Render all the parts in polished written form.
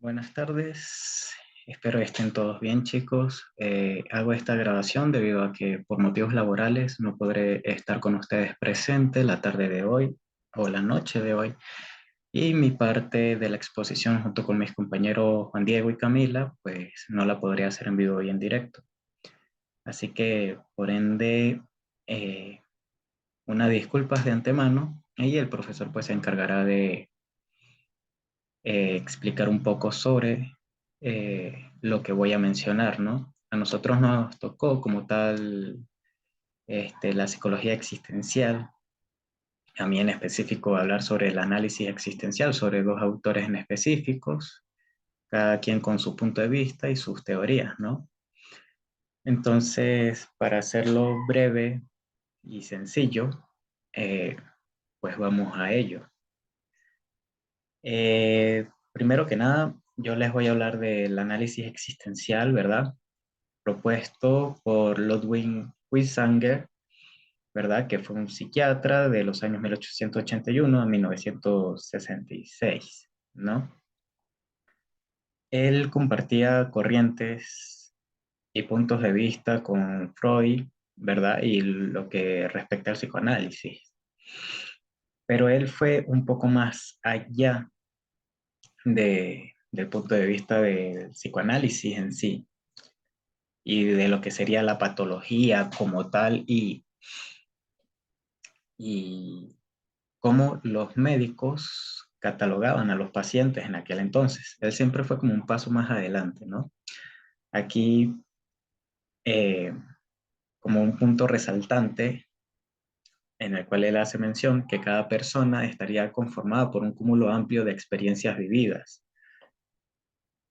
Buenas tardes, espero estén todos bien, chicos. Hago esta grabación debido a que por motivos laborales no podré estar con ustedes presente la tarde de hoy o la noche de hoy, y mi parte de la exposición junto con mis compañeros Juan Diego y Camila pues no la podré hacer en vivo y en directo. Así que por ende, eh, una disculpas de antemano, y el profesor pues se encargará de explicar un poco sobre lo que voy a mencionar, ¿no? A nosotros nos tocó como tal la psicología existencial, a mí en específico hablar sobre el análisis existencial, sobre dos autores en específicos, cada quien con su punto de vista y sus teorías, ¿no? Entonces, para hacerlo breve y sencillo, eh, pues vamos a ello. Primero que nada, yo les voy a hablar del análisis existencial, ¿verdad? Propuesto por Ludwig Wisanger, ¿verdad? Que fue un psiquiatra de los años 1881 a 1966, ¿no? Él compartía corrientes y puntos de vista con Freud, ¿verdad? Y lo que respecta al psicoanálisis. Pero él fue un poco más allá del punto de vista del psicoanálisis en sí y de lo que sería la patología como tal y cómo los médicos catalogaban a los pacientes en aquel entonces. Él siempre fue como un paso más adelante, ¿no? Aquí, eh, como un punto resaltante en el cual él hace mención que cada persona estaría conformada por un cúmulo amplio de experiencias vividas.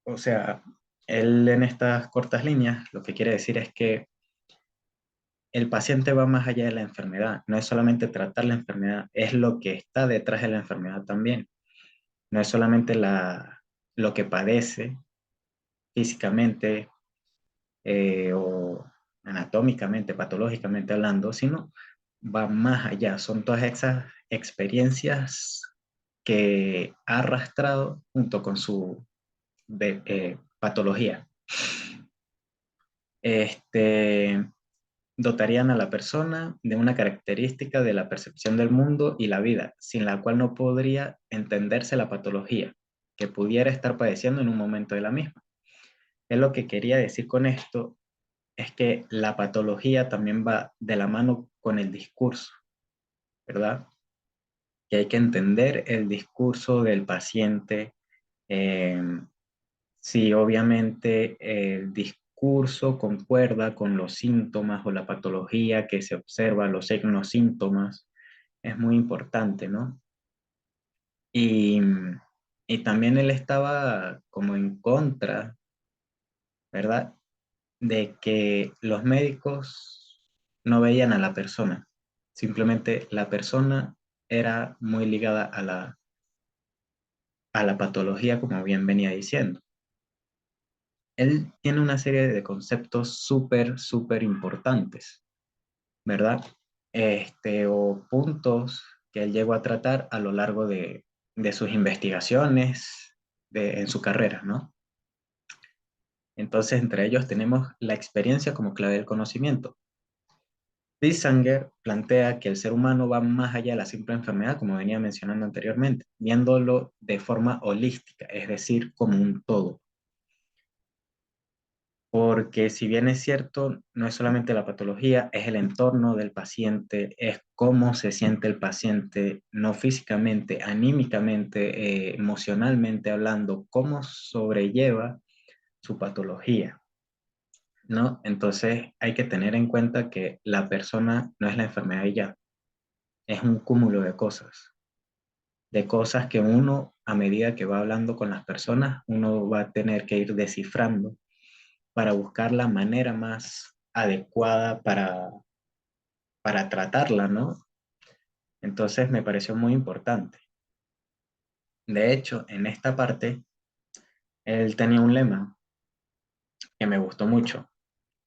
O sea, él en estas cortas líneas lo que quiere decir es que el paciente va más allá de la enfermedad, no es solamente tratar la enfermedad, es lo que está detrás de la enfermedad también. No es solamente lo que padece físicamente o anatómicamente, patológicamente hablando, sino va más allá. Son todas esas experiencias que ha arrastrado junto con su patología. Este, dotarían a la persona de una característica de la percepción del mundo y la vida, sin la cual no podría entenderse la patología que pudiera estar padeciendo en un momento de la misma. Es lo que quería decir con esto, es que la patología también va de la mano con el discurso, ¿verdad? Que hay que entender el discurso del paciente. eh, si obviamente el discurso concuerda con los síntomas o la patología que se observa, los signos síntomas, es muy importante, ¿no? Y, y también él estaba como en contra, ¿verdad? De que los médicos no veían a la persona, simplemente la persona era muy ligada a la patología, como bien venía diciendo. Él tiene una serie de conceptos súper, súper importantes, ¿verdad? O puntos que él llegó a tratar a lo largo de sus investigaciones en su carrera, ¿no? Entonces, entre ellos tenemos la experiencia como clave del conocimiento. Bisanger plantea que el ser humano va más allá de la simple enfermedad, como venía mencionando anteriormente, viéndolo de forma holística, es decir, como un todo. Porque si bien es cierto, no es solamente la patología, es el entorno del paciente, es cómo se siente el paciente, no físicamente, anímicamente, emocionalmente hablando, cómo sobrelleva su patología, ¿no? Entonces hay que tener en cuenta que la persona no es la enfermedad y ya, es un cúmulo de cosas que uno, a medida que va hablando con las personas, uno va a tener que ir descifrando para buscar la manera más adecuada para tratarla, ¿no? Entonces me pareció muy importante. De hecho, en esta parte, él tenía un lema que me gustó mucho,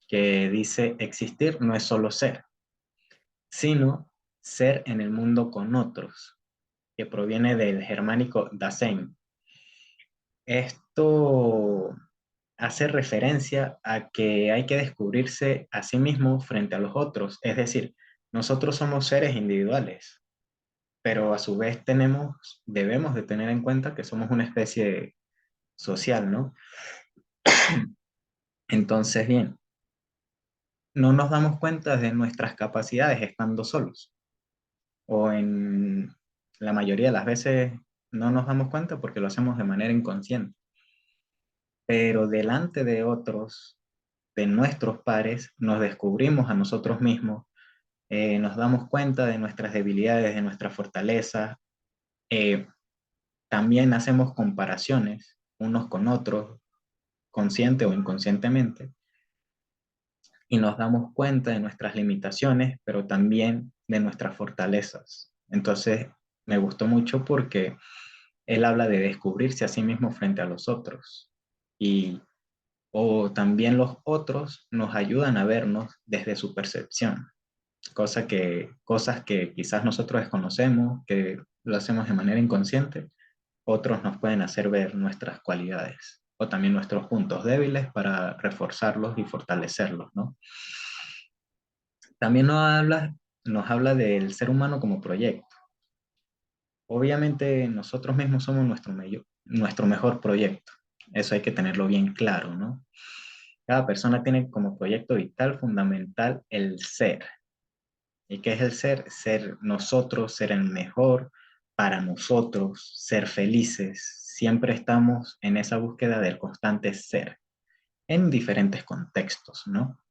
que dice, existir no es solo ser, sino ser en el mundo con otros, que proviene del germánico Dasein. Esto hace referencia a que hay que descubrirse a sí mismo frente a los otros. Es decir, nosotros somos seres individuales, pero a su vez debemos de tener en cuenta que somos una especie social, ¿no? Entonces, bien, no nos damos cuenta de nuestras capacidades estando solos, o en la mayoría de las veces no nos damos cuenta porque lo hacemos de manera inconsciente, pero delante de otros, de nuestros pares, nos descubrimos a nosotros mismos, nos damos cuenta de nuestras debilidades, de nuestras fortalezas, eh, también hacemos comparaciones unos con otros, consciente o inconscientemente, y nos damos cuenta de nuestras limitaciones, pero también de nuestras fortalezas. Entonces, me gustó mucho porque él habla de descubrirse a sí mismo frente a los otros. Y o también los otros nos ayudan a vernos desde su percepción, cosas que quizás nosotros desconocemos, que lo hacemos de manera inconsciente, otros nos pueden hacer ver nuestras cualidades o también nuestros puntos débiles para reforzarlos y fortalecerlos, ¿no? También nos habla del ser humano como proyecto. Obviamente nosotros mismos somos nuestro mejor proyecto. Eso hay que tenerlo bien claro, ¿no? Cada persona tiene como proyecto vital fundamental el ser. ¿Y qué es el ser? Ser nosotros, ser el mejor para nosotros, ser felices. Siempre estamos en esa búsqueda del constante ser, en diferentes contextos, ¿no?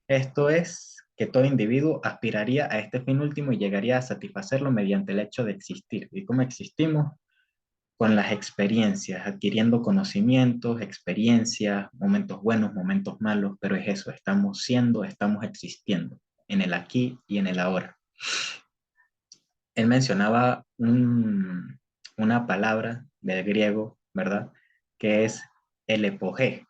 Esto es que todo individuo aspiraría a este fin último y llegaría a satisfacerlo mediante el hecho de existir. ¿Y cómo existimos? Con las experiencias, adquiriendo conocimientos, experiencias, momentos buenos, momentos malos, pero es eso, estamos siendo, estamos existiendo en el aquí y en el ahora. Él mencionaba una palabra del griego, ¿verdad? Que es el epogé,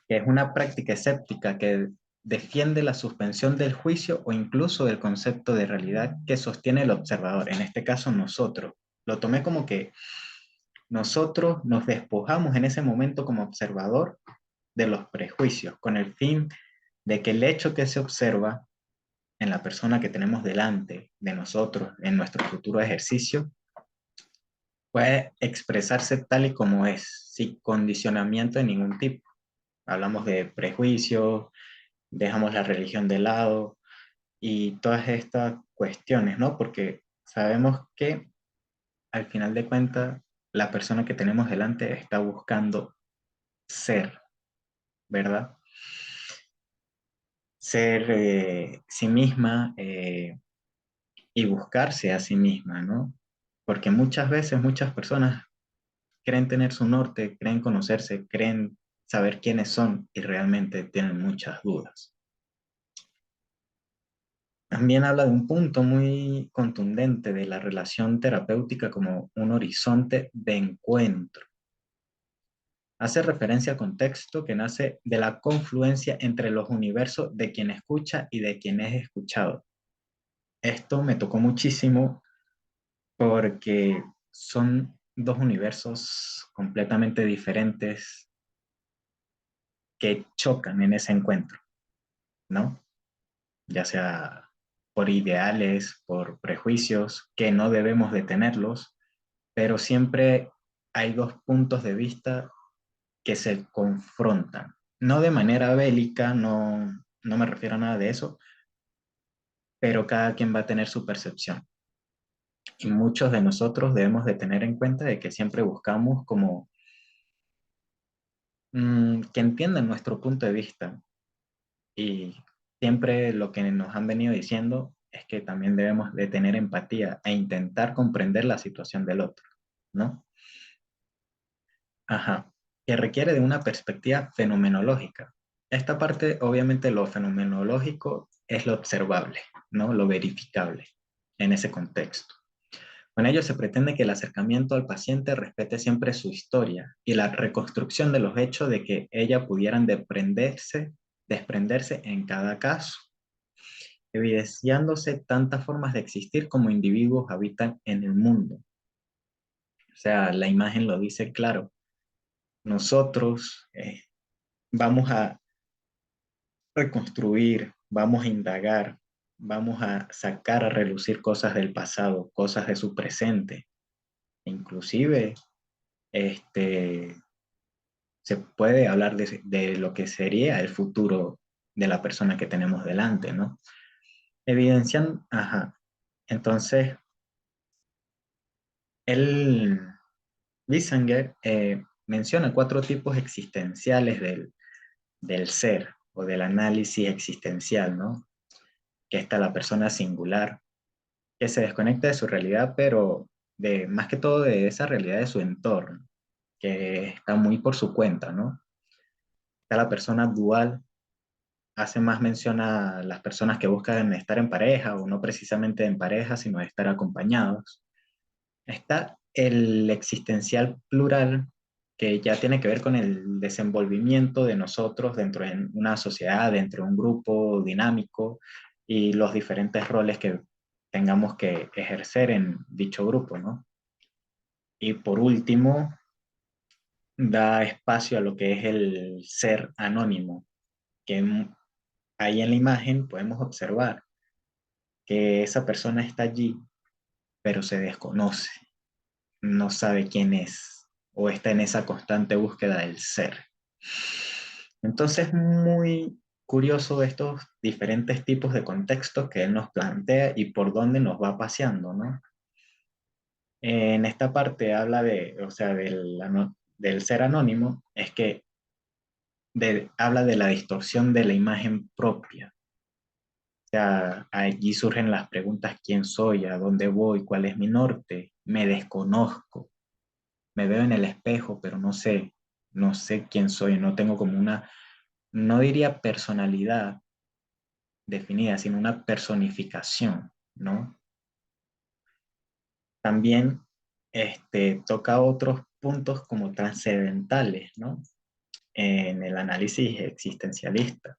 que es una práctica escéptica que defiende la suspensión del juicio o incluso del concepto de realidad que sostiene el observador, en este caso nosotros. Lo tomé como que nosotros nos despojamos en ese momento como observador de los prejuicios, con el fin de que el hecho que se observa en la persona que tenemos delante de nosotros, en nuestro futuro ejercicio, puede expresarse tal y como es, sin condicionamiento de ningún tipo. Hablamos de prejuicios, dejamos la religión de lado y todas estas cuestiones, ¿no? Porque sabemos que al final de cuentas la persona que tenemos delante está buscando ser, ¿verdad? Ser sí misma y buscarse a sí misma, ¿no? Porque muchas veces muchas personas creen tener su norte, creen conocerse, creen saber quiénes son y realmente tienen muchas dudas. También habla de un punto muy contundente de la relación terapéutica como un horizonte de encuentro. Hace referencia al contexto que nace de la confluencia entre los universos de quien escucha y de quien es escuchado. Esto me tocó muchísimo porque son dos universos completamente diferentes que chocan en ese encuentro, ¿no? Ya sea por ideales, por prejuicios, que no debemos de tenerlos, pero siempre hay dos puntos de vista que se confrontan. No de manera bélica, no me refiero a nada de eso, pero cada quien va a tener su percepción. Y muchos de nosotros debemos de tener en cuenta de que siempre buscamos como que entiendan nuestro punto de vista. Y siempre lo que nos han venido diciendo es que también debemos de tener empatía e intentar comprender la situación del otro, ¿no? Ajá, que requiere de una perspectiva fenomenológica. Esta parte, obviamente, lo fenomenológico es lo observable, ¿no? Lo verificable en ese contexto. Con ello se pretende que el acercamiento al paciente respete siempre su historia y la reconstrucción de los hechos de que ella pudieran desprenderse en cada caso, evidenciándose tantas formas de existir como individuos habitan en el mundo. O sea, la imagen lo dice claro. nosotros vamos a reconstruir, vamos a indagar, vamos a sacar a relucir cosas del pasado, cosas de su presente. Inclusive, este, se puede hablar de lo que sería el futuro de la persona que tenemos delante, ¿no? Evidencian, ajá. Entonces, él, Bissinger, menciona cuatro tipos existenciales del ser o del análisis existencial, ¿no? Que está la persona singular, que se desconecta de su realidad, pero más que todo de esa realidad de su entorno, que está muy por su cuenta, ¿no? Está la persona dual, hace más mención a las personas que buscan estar en pareja o no precisamente en pareja, sino estar acompañados. Está el existencial plural, que ya tiene que ver con el desenvolvimiento de nosotros dentro de una sociedad, dentro de un grupo dinámico y los diferentes roles que tengamos que ejercer en dicho grupo, ¿no? Y por último, da espacio a lo que es el ser anónimo, que ahí en la imagen podemos observar que esa persona está allí, pero se desconoce, no sabe quién es o está en esa constante búsqueda del ser. Entonces, muy curioso estos diferentes tipos de contextos que él nos plantea y por dónde nos va paseando, ¿no? En esta parte habla de, o sea, del ser anónimo, es que habla de la distorsión de la imagen propia. O sea, allí surgen las preguntas: ¿quién soy? ¿A dónde voy? ¿Cuál es mi norte? Me desconozco. Me veo en el espejo, pero no sé quién soy. No tengo como una, no diría personalidad definida, sino una personificación, ¿no? También toca otros puntos como trascendentales, ¿no? En el análisis existencialista,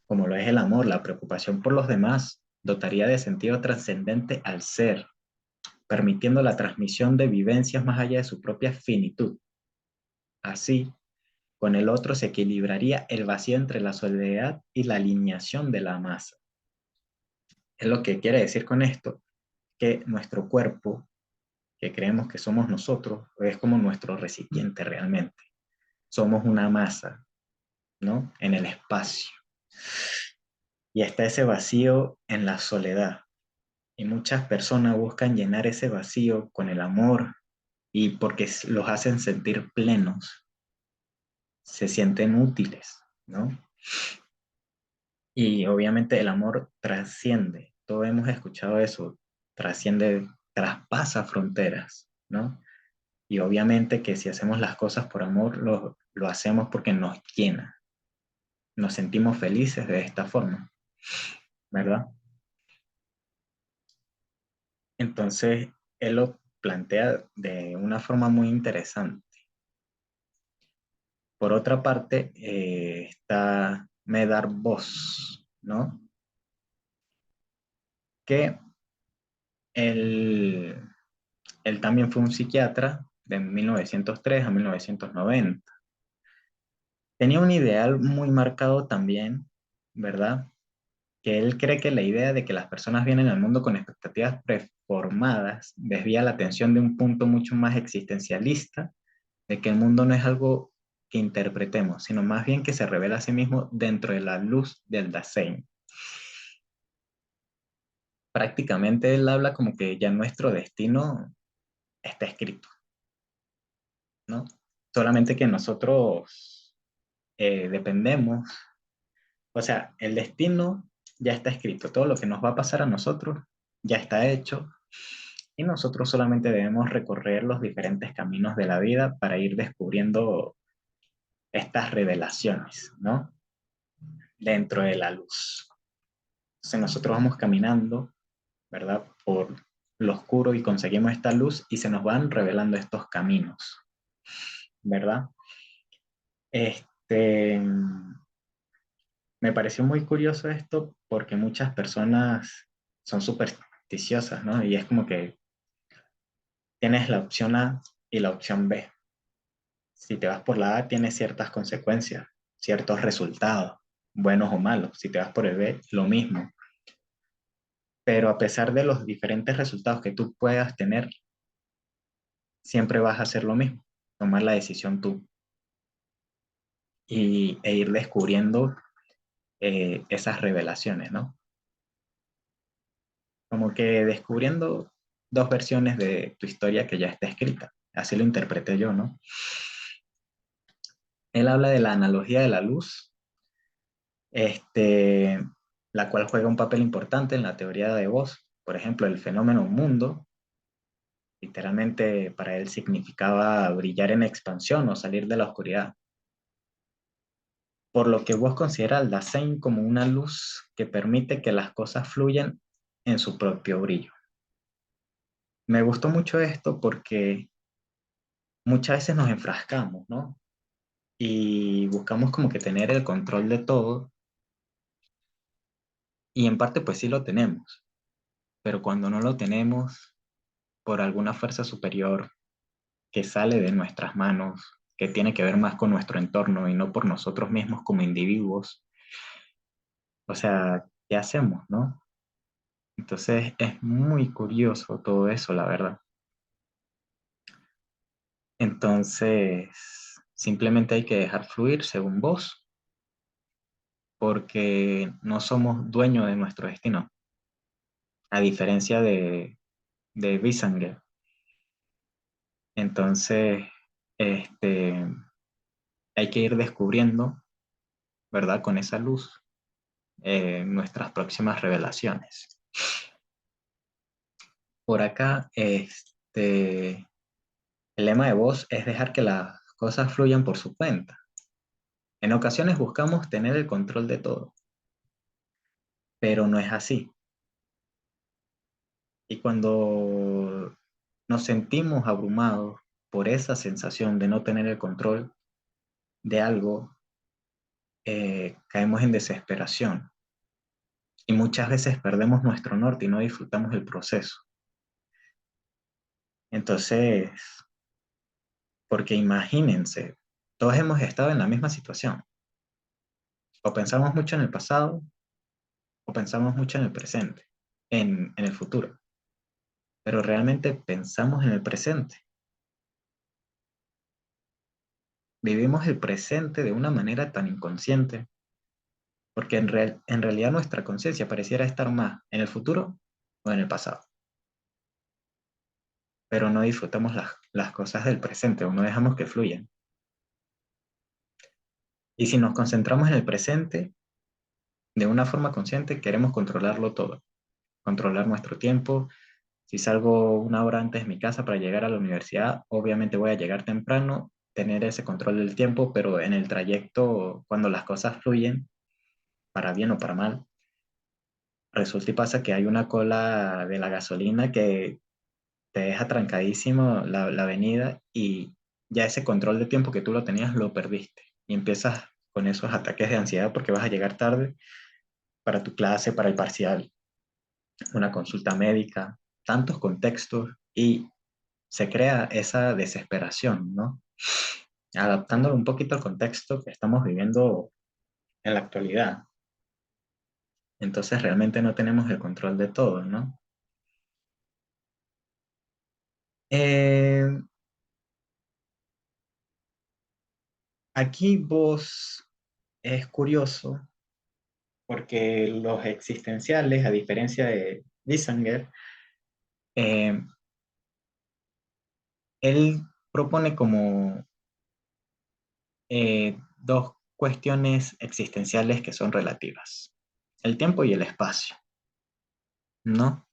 como lo es el amor. La preocupación por los demás dotaría de sentido trascendente al ser, permitiendo la transmisión de vivencias más allá de su propia finitud. Así, con el otro se equilibraría el vacío entre la soledad y la alineación de la masa. Es lo que quiere decir con esto, que nuestro cuerpo, que creemos que somos nosotros, es como nuestro recipiente realmente. Somos una masa, ¿no? En el espacio. Y está ese vacío en la soledad. Y muchas personas buscan llenar ese vacío con el amor y porque los hacen sentir plenos, se sienten útiles, ¿no? Y obviamente el amor trasciende, todos hemos escuchado eso, trasciende, traspasa fronteras, ¿no? Y obviamente que si hacemos las cosas por amor, lo hacemos porque nos llena, nos sentimos felices de esta forma, ¿verdad? Entonces, él lo plantea de una forma muy interesante. Por otra parte, está Medar Voss, ¿no? Que él, él también fue un psiquiatra de 1903 a 1990. Tenía un ideal muy marcado también, ¿verdad? Que él cree que la idea de que las personas vienen al mundo con expectativas preformadas desvía la atención de un punto mucho más existencialista, de que el mundo no es algo que interpretemos, sino más bien que se revela a sí mismo dentro de la luz del Dasein. Prácticamente él habla como que ya nuestro destino está escrito, ¿no? Solamente que nosotros dependemos, o sea, el destino ya está escrito, todo lo que nos va a pasar a nosotros ya está hecho y nosotros solamente debemos recorrer los diferentes caminos de la vida para ir descubriendo estas revelaciones, ¿no? Dentro de la luz. Entonces nosotros vamos caminando, ¿verdad? Por lo oscuro y conseguimos esta luz y se nos van revelando estos caminos, ¿verdad? Este, me pareció muy curioso esto porque muchas personas son supersticiosas, ¿no? Y es como que tienes la opción A y la opción B. Si te vas por la A, tiene ciertas consecuencias, ciertos resultados, buenos o malos. Si te vas por el B, lo mismo. Pero a pesar de los diferentes resultados que tú puedas tener, siempre vas a hacer lo mismo, tomar la decisión tú e ir descubriendo esas revelaciones, ¿no? Como que descubriendo dos versiones de tu historia que ya está escrita. Así lo interpreté yo, ¿no? Él habla de la analogía de la luz, este, la cual juega un papel importante en la teoría de voz. Por ejemplo, el fenómeno mundo, literalmente para él significaba brillar en expansión o salir de la oscuridad. Por lo que vos consideras al Dasein como una luz que permite que las cosas fluyan en su propio brillo. Me gustó mucho esto porque muchas veces nos enfrascamos, ¿no? Y buscamos como que tener el control de todo, y en parte pues sí lo tenemos, pero cuando no lo tenemos por alguna fuerza superior que sale de nuestras manos, que tiene que ver más con nuestro entorno y no por nosotros mismos como individuos, o sea, ¿qué hacemos, no? Entonces es muy curioso todo eso, la verdad. Entonces, simplemente hay que dejar fluir según vos, porque no somos dueños de nuestro destino, a diferencia de Bisanger. Entonces, este, hay que ir descubriendo, ¿verdad? Con esa luz, nuestras próximas revelaciones. Por acá, el lema de voz es dejar que las cosas fluyan por su cuenta. En ocasiones buscamos tener el control de todo, pero no es así. Y cuando nos sentimos abrumados por esa sensación de no tener el control de algo, caemos en desesperación y muchas veces perdemos nuestro norte y no disfrutamos el proceso. Entonces, porque imagínense, todos hemos estado en la misma situación. O pensamos mucho en el pasado o pensamos mucho en el presente, en el futuro. Pero realmente pensamos en el presente. Vivimos el presente de una manera tan inconsciente, porque en realidad nuestra conciencia pareciera estar más en el futuro o en el pasado. Pero no disfrutamos las cosas del presente o no dejamos que fluyan. Y si nos concentramos en el presente, de una forma consciente, queremos controlarlo todo. Controlar nuestro tiempo. Si salgo una hora antes de mi casa para llegar a la universidad, obviamente voy a llegar temprano, tener ese control del tiempo, pero en el trayecto, cuando las cosas fluyen, para bien o para mal, resulta y pasa que hay una cola de la gasolina que te deja trancadísimo la avenida y ya ese control de tiempo que tú lo tenías lo perdiste. Y empiezas con esos ataques de ansiedad porque vas a llegar tarde para tu clase, para el parcial, una consulta médica, tantos contextos y se crea esa desesperación, ¿no? Adaptándolo un poquito al contexto que estamos viviendo en la actualidad. Entonces realmente no tenemos el control de todo, ¿no? Eh, Aquí vos es curioso porque los existenciales, a diferencia de Bissinger, eh, él propone como dos cuestiones existenciales que son relativas, el tiempo y el espacio, ¿no?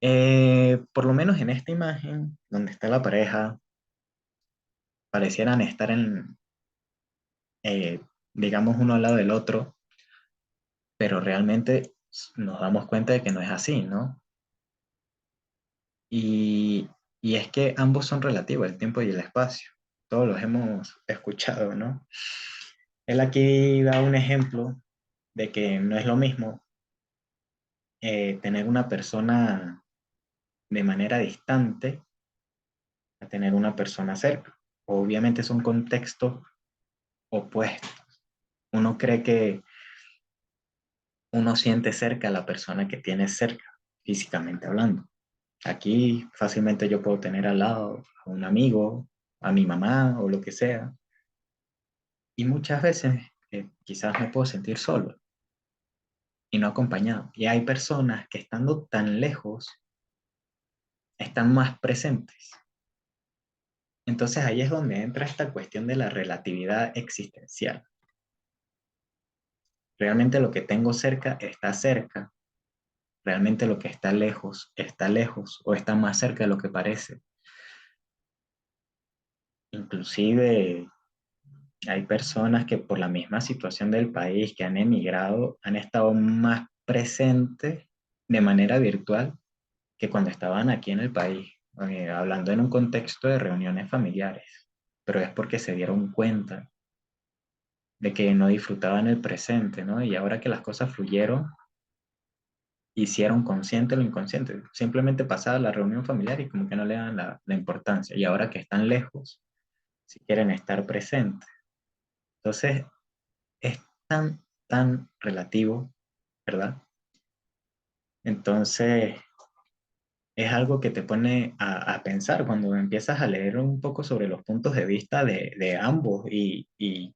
Por lo menos en esta imagen, donde está la pareja, parecieran estar eh, digamos, uno al lado del otro, pero realmente nos damos cuenta de que no es así, ¿no? Y, y es que ambos son relativos, el tiempo y el espacio. Todos los hemos escuchado, ¿no? Él aquí da un ejemplo de que no es lo mismo tener una persona de manera distante a tener una persona cerca. obviamente son contextos opuestos. Uno cree que uno siente cerca a la persona que tiene cerca, físicamente hablando. Aquí fácilmente yo puedo tener al lado a un amigo, a mi mamá o lo que sea, y muchas veces quizás me puedo sentir solo y no acompañado. Y hay personas que estando tan lejos están más presentes. Entonces ahí es donde entra esta cuestión de la relatividad existencial. Realmente lo que tengo cerca está cerca, realmente lo que está lejos o está más cerca de lo que parece. Inclusive hay personas que por la misma situación del país que han emigrado han estado más presentes de manera virtual que cuando estaban aquí en el país, hablando en un contexto de reuniones familiares, pero es porque se dieron cuenta de que no disfrutaban el presente, ¿no? Y ahora que las cosas fluyeron, hicieron consciente lo inconsciente. Simplemente pasaba la reunión familiar y como que no le dan la importancia. Y ahora que están lejos, si quieren estar presentes. Entonces, es tan relativo, ¿verdad? Entonces, es algo que te pone a pensar cuando empiezas a leer un poco sobre los puntos de vista de ambos y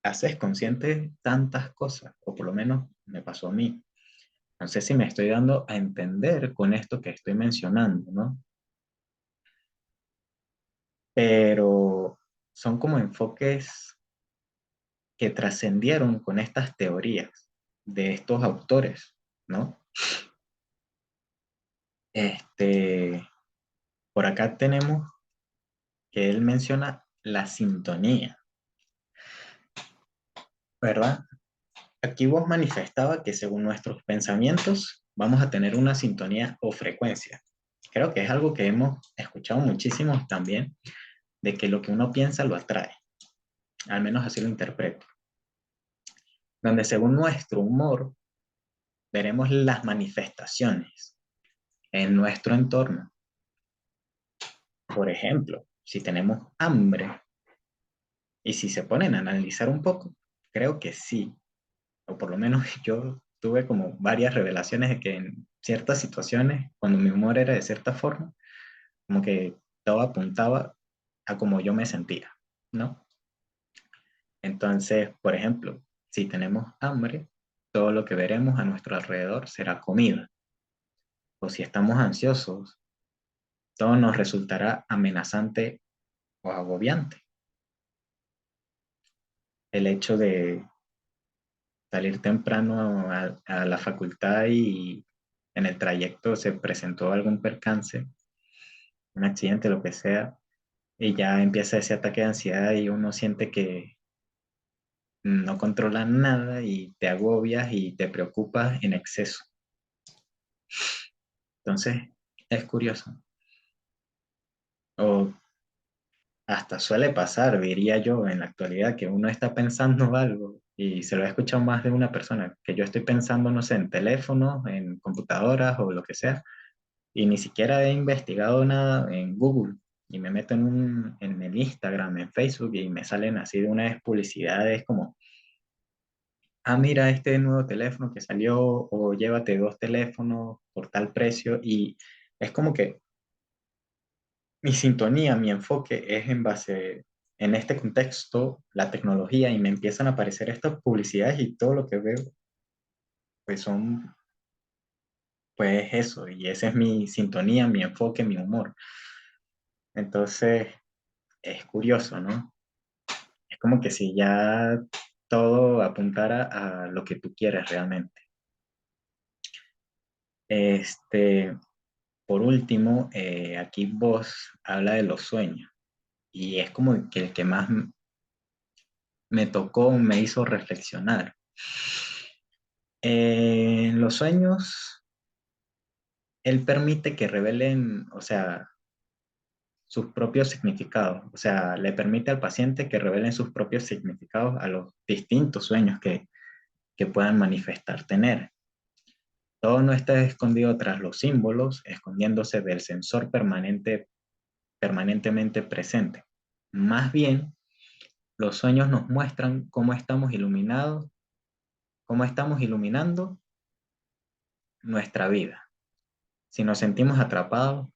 haces consciente tantas cosas, o por lo menos me pasó a mí. No sé si me estoy dando a entender con esto que estoy mencionando, ¿no? Pero son como enfoques que trascendieron con estas teorías de estos autores, ¿no? Este, por acá tenemos que él menciona la sintonía, ¿verdad? Aquí vos manifestaba que según nuestros pensamientos vamos a tener una sintonía o frecuencia. Creo que es algo que hemos escuchado muchísimo también, de que lo que uno piensa lo atrae, al menos así lo interpreto. Donde según nuestro humor veremos las manifestaciones en nuestro entorno. Por ejemplo, si tenemos hambre y si se ponen a analizar un poco, creo que sí, o por lo menos yo tuve como varias revelaciones de que en ciertas situaciones, cuando mi humor era de cierta forma, como que todo apuntaba a cómo yo me sentía, ¿no? Entonces, por ejemplo, si tenemos hambre, todo lo que veremos a nuestro alrededor será comida. O si estamos ansiosos, todo nos resultará amenazante o agobiante. El hecho de salir temprano a la facultad y en el trayecto se presentó algún percance, un accidente, lo que sea, y ya empieza ese ataque de ansiedad y uno siente que no controla nada y te agobias y te preocupas en exceso. Entonces, es curioso. O hasta suele pasar, diría yo, en la actualidad, que uno está pensando algo y se lo he escuchado más de una persona, que yo estoy pensando, no sé, en teléfonos, en computadoras o lo que sea, y ni siquiera he investigado nada en Google. Y me meto en el Instagram, en Facebook, y me salen así de una vez publicidades como, ah, mira este nuevo teléfono que salió, o llévate dos teléfonos por tal precio, y es como que mi sintonía, mi enfoque es en base, en este contexto, la tecnología, y me empiezan a aparecer estas publicidades y todo lo que veo, pues son, pues eso, y esa es mi sintonía, mi enfoque, mi humor. Entonces, es curioso, ¿no? Es como que si ya todo apuntara a lo que tú quieres realmente. Este, por último, aquí vos habla de los sueños, y es como que el que más me tocó, me hizo reflexionar. En los sueños, él permite que revelen, o sea, sus propios significados. O sea, le permite al paciente que revelen sus propios significados a los distintos sueños que puedan manifestar tener. Todo no está escondido tras los símbolos, escondiéndose del sensor permanentemente presente. Más bien, los sueños nos muestran cómo estamos iluminando nuestra vida. Si nos sentimos atrapados,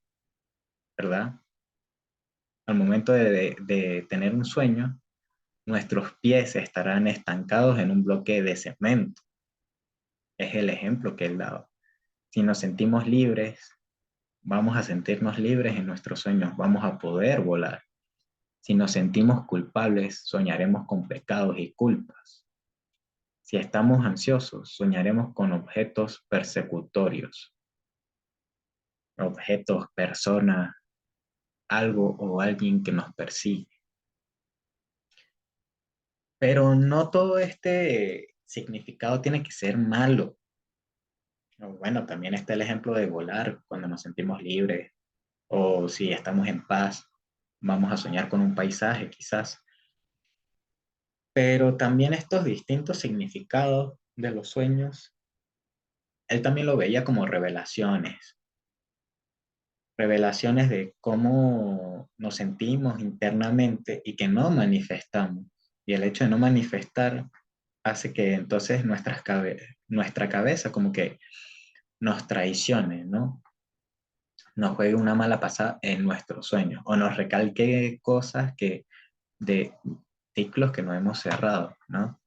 ¿verdad? Al momento de tener un sueño, nuestros pies estarán estancados en un bloque de cemento. Es el ejemplo que él daba. Si nos sentimos libres, vamos a sentirnos libres en nuestros sueños, vamos a poder volar. Si nos sentimos culpables, soñaremos con pecados y culpas. Si estamos ansiosos, soñaremos con objetos persecutorios, objetos, personas, algo o alguien que nos persigue. Pero no todo este significado tiene que ser malo. Bueno, también está el ejemplo de volar cuando nos sentimos libres o si estamos en paz, vamos a soñar con un paisaje quizás. Pero también estos distintos significados de los sueños, él también lo veía como revelaciones, revelaciones de cómo nos sentimos internamente y que no manifestamos. Y el hecho de no manifestar hace que entonces nuestra cabeza como que nos traicione, ¿no? Nos juegue una mala pasada en nuestros sueños o nos recalque cosas que de ciclos que no hemos cerrado, ¿no?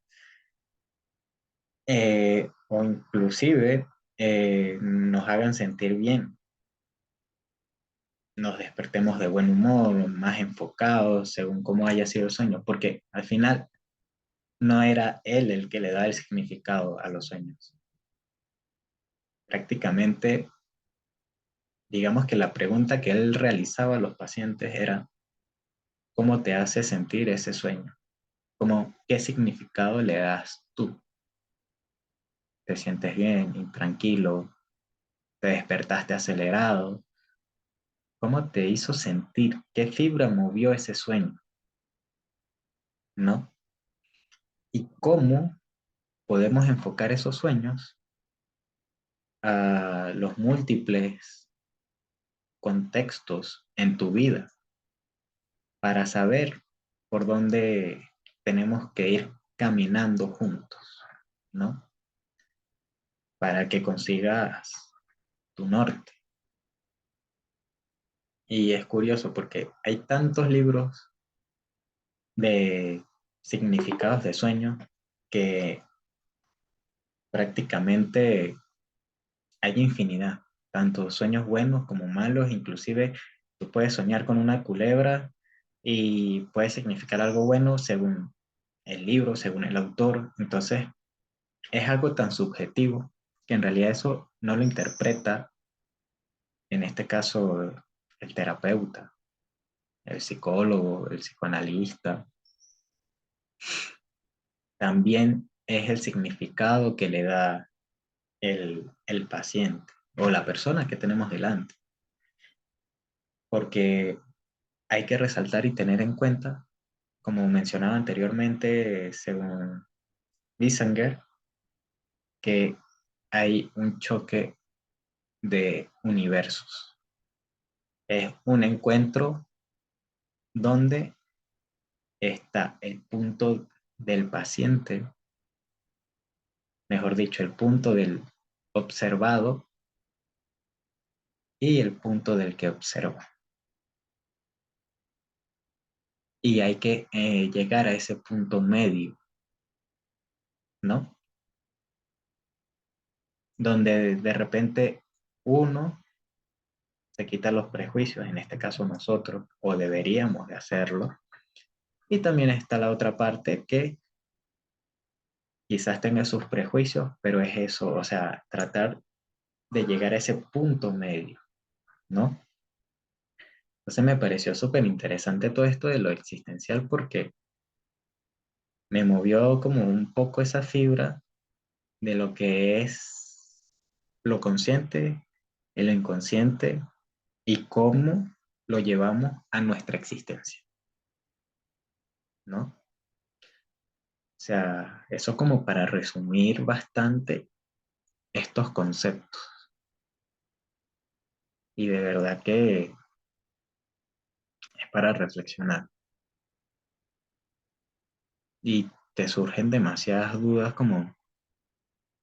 O inclusive nos hagan sentir bien, nos despertemos de buen humor, más enfocados según cómo haya sido el sueño, porque al final no era él el que le da el significado a los sueños. Prácticamente, digamos que la pregunta que él realizaba a los pacientes era, ¿cómo te hace sentir ese sueño? ¿Cómo, qué significado le das tú? ¿Te sientes bien, intranquilo? ¿Te despertaste acelerado? ¿Cómo te hizo sentir? ¿Qué fibra movió ese sueño? ¿No? ¿Y cómo podemos enfocar esos sueños a los múltiples contextos en tu vida para saber por dónde tenemos que ir caminando juntos, ¿no? Para que consigas tu norte. Y es curioso porque hay tantos libros de significados de sueños que prácticamente hay infinidad, tanto sueños buenos como malos, inclusive tú puedes soñar con una culebra y puede significar algo bueno según el libro, según el autor, entonces es algo tan subjetivo que en realidad eso no lo interpreta, en este caso, el terapeuta, el psicólogo, el psicoanalista, también es el significado que le da el paciente o la persona que tenemos delante, porque hay que resaltar y tener en cuenta, como mencionaba anteriormente, según Bissinger, que hay un choque de universos. Es un encuentro donde está el punto del paciente, mejor dicho, el punto del observado y el punto del que observa. Y hay que llegar a ese punto medio, ¿no? Donde de repente uno se quita los prejuicios, en este caso nosotros, o deberíamos de hacerlo. Y también está la otra parte que quizás tenga sus prejuicios, pero es eso, o sea, tratar de llegar a ese punto medio, ¿no? Entonces me pareció súper interesante todo esto de lo existencial porque me movió como un poco esa fibra de lo que es lo consciente y lo inconsciente y cómo lo llevamos a nuestra existencia, ¿no? O sea, eso como para resumir bastante estos conceptos. Y de verdad que es para reflexionar. y te surgen demasiadas dudas como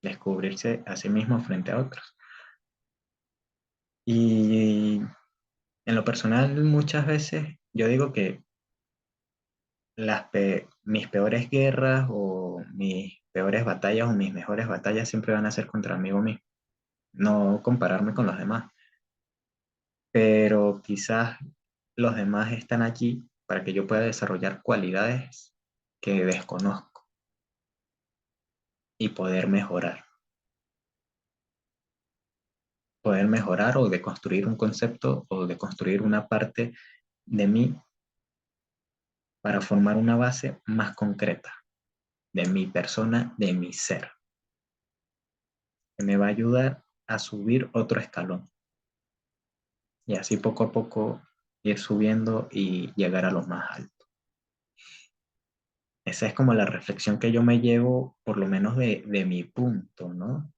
descubrirse a sí mismo frente a otros. Y en lo personal muchas veces yo digo que mis peores guerras o mis peores batallas o mis mejores batallas siempre van a ser contra mí mismo, no compararme con los demás, pero quizás los demás están aquí para que yo pueda desarrollar cualidades que desconozco y poder mejorar o de construir un concepto o de construir una parte de mí para formar una base más concreta de mi persona, de mi ser, que me va a ayudar a subir otro escalón y así poco a poco ir subiendo y llegar a lo más alto. Esa es como la reflexión que yo me llevo, por lo menos de mi punto, ¿no?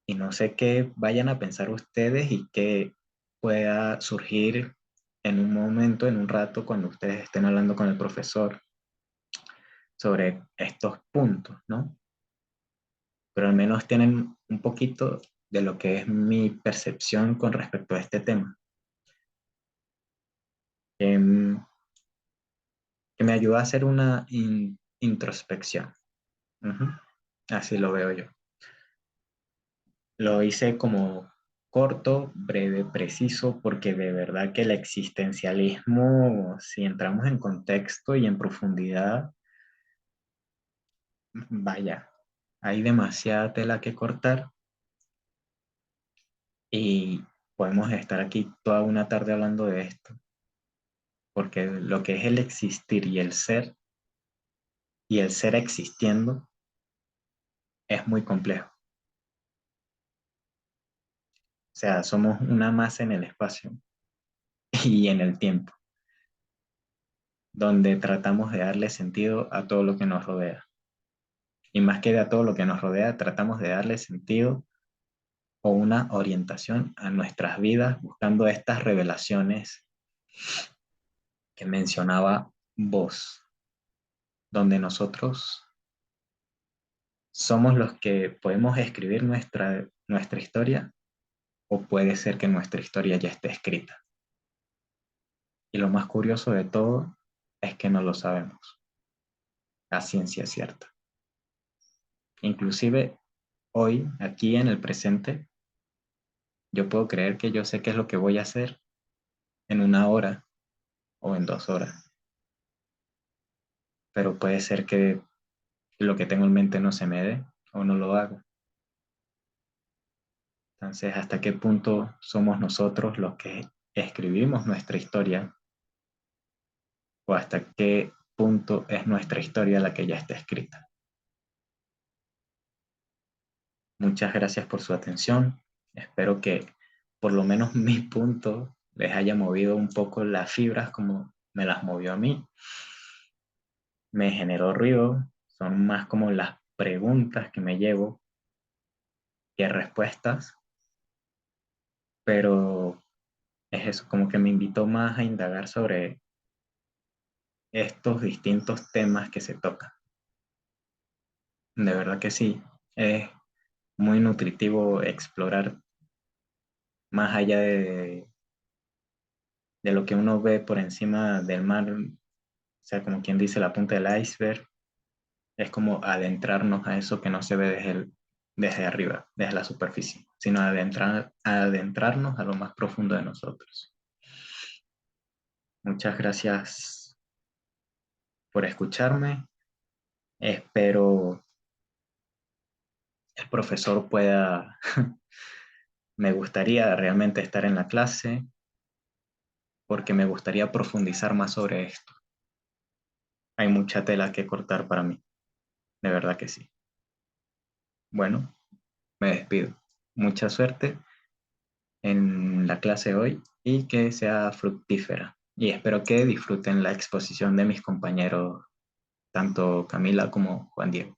Y no sé qué vayan a pensar ustedes y qué pueda surgir en un momento, en un rato, cuando ustedes estén hablando con el profesor sobre estos puntos, ¿no? Pero al menos tienen un poquito de lo que es mi percepción con respecto a este tema, que, que me ayuda a hacer una introspección. Ujú. Así lo veo yo. Lo hice como corto, breve, preciso, porque de verdad que el existencialismo, si entramos en contexto y en profundidad, vaya, hay demasiada tela que cortar y podemos estar aquí toda una tarde hablando de esto, porque lo que es el existir y el ser existiendo es muy complejo. O sea, somos una masa en el espacio y en el tiempo, donde tratamos de darle sentido a todo lo que nos rodea. Y más que a todo lo que nos rodea, tratamos de darle sentido o una orientación a nuestras vidas buscando estas revelaciones que mencionaba vos, donde nosotros somos los que podemos escribir nuestra historia o puede ser que nuestra historia ya esté escrita. Y lo más curioso de todo es que no lo sabemos a ciencia cierta. Inclusive hoy, aquí en el presente, yo puedo creer que yo sé qué es lo que voy a hacer en 1 hora o en 2 horas, pero puede ser que lo que tengo en mente no se me dé o no lo haga. Entonces, ¿hasta qué punto somos nosotros los que escribimos nuestra historia o hasta qué punto es nuestra historia la que ya está escrita? Muchas gracias por su atención. Espero que por lo menos mi punto les haya movido un poco las fibras como me las movió a mí. Me generó ruido. Son más como las preguntas que me llevo que respuestas, pero es eso, como que me invitó más a indagar sobre estos distintos temas que se tocan. De verdad que sí, es muy nutritivo explorar más allá de lo que uno ve por encima del mar, o sea, como quien dice la punta del iceberg, es como adentrarnos a eso que no se ve desde arriba, desde la superficie, sino adentrarnos a lo más profundo de nosotros. Muchas gracias por escucharme. Espero el profesor pueda, me gustaría realmente estar en la clase porque me gustaría profundizar más sobre esto. Hay mucha tela que cortar para mí, de verdad que sí. Bueno, me despido. Mucha suerte en la clase hoy y que sea fructífera. Y espero que disfruten la exposición de mis compañeros, tanto Camila como Juan Diego.